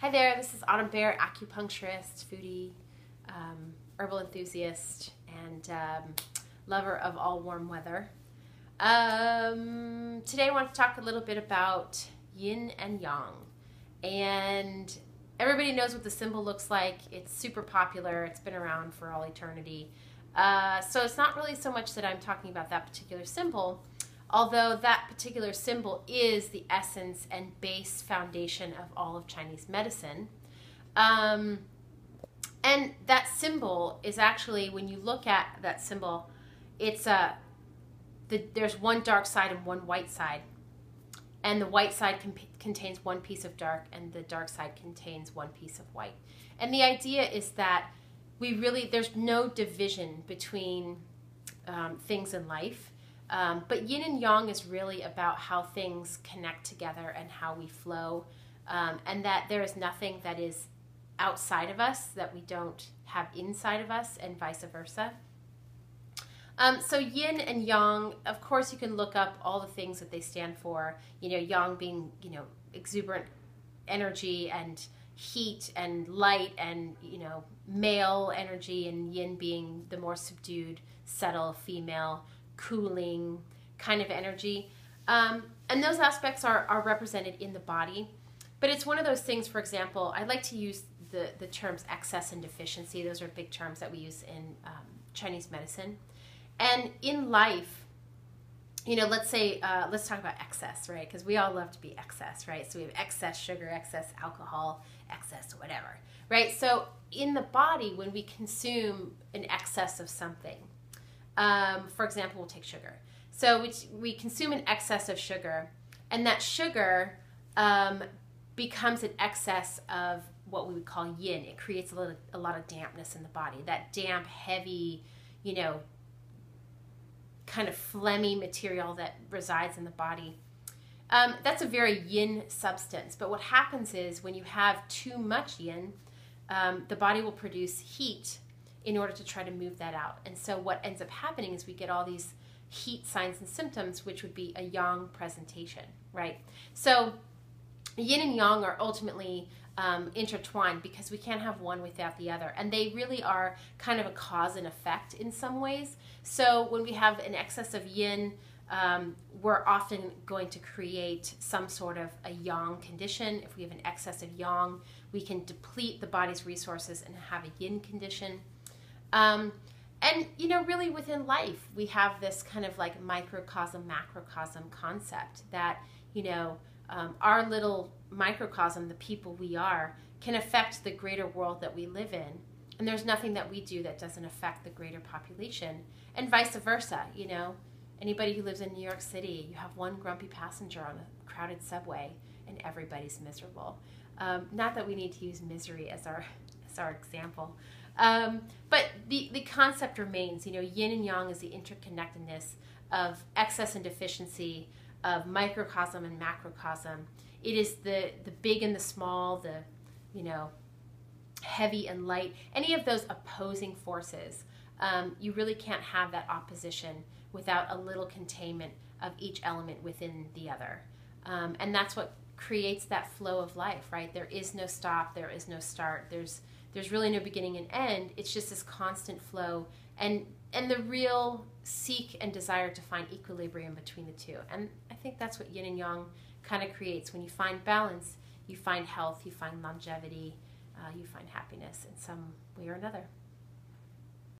Hi there, this is Autumn Bear, acupuncturist, foodie, herbal enthusiast, and lover of all warm weather. Today I want to talk a little bit about Yin and Yang. And everybody knows what the symbol looks like. It's super popular. It's been around for all eternity. So it's not really so much that I'm talking about that particular symbol, although that particular symbol is the essence and base foundation of all of Chinese medicine. And that symbol is actually, when you look at that symbol, it's there's one dark side and one white side. And the white side contains one piece of dark, and the dark side contains one piece of white. And the idea is that there's no division between things in life. But yin and yang is really about how things connect together and how we flow, and that there is nothing that is outside of us that we don't have inside of us, and vice versa. So yin and yang, of course, you can look up all the things that they stand for. Yang being, exuberant energy and heat and light and, male energy, and yin being the more subdued, subtle, female, cooling kind of energy. And those aspects are represented in the body. But it's one of those things, for example, I like to use the terms excess and deficiency. Those are big terms that we use in Chinese medicine. And in life, let's talk about excess, right? Because we all love to be excess, right? So we have excess sugar, excess alcohol, excess whatever, right? So in the body, when we consume an excess of something, for example, we'll take sugar. So we consume an excess of sugar, and that sugar becomes an excess of what we would call yin. It creates a lot of dampness in the body. That damp, heavy, kind of phlegmy material that resides in the body. That's a very yin substance. But what happens is when you have too much yin, the body will produce heat in order to try to move that out. And so what ends up happening is we get all these heat signs and symptoms, which would be a yang presentation, right? So yin and yang are ultimately intertwined because we can't have one without the other. And they really are kind of a cause and effect in some ways. So when we have an excess of yin, we're often going to create some sort of a yang condition. If we have an excess of yang, we can deplete the body's resources and have a yin condition. And, really within life, we have this kind of like microcosm, macrocosm concept that, our little microcosm, the people we are, can affect the greater world that we live in. And there's nothing that we do that doesn't affect the greater population, and vice versa. Anybody who lives in New York City, you have one grumpy passenger on a crowded subway and everybody's miserable. Not that we need to use misery as our example. But the concept remains, yin and yang is the interconnectedness of excess and deficiency, of microcosm and macrocosm. It is the big and the small, the, heavy and light, any of those opposing forces. You really can't have that opposition without a little containment of each element within the other. And that's what creates that flow of life, right? There is no stop, there is no start, there's really no beginning and end. It's just this constant flow, and the real seek and desire to find equilibrium between the two. And I think that's what yin and yang kind of creates. When you find balance, you find health, you find longevity, you find happiness in some way or another.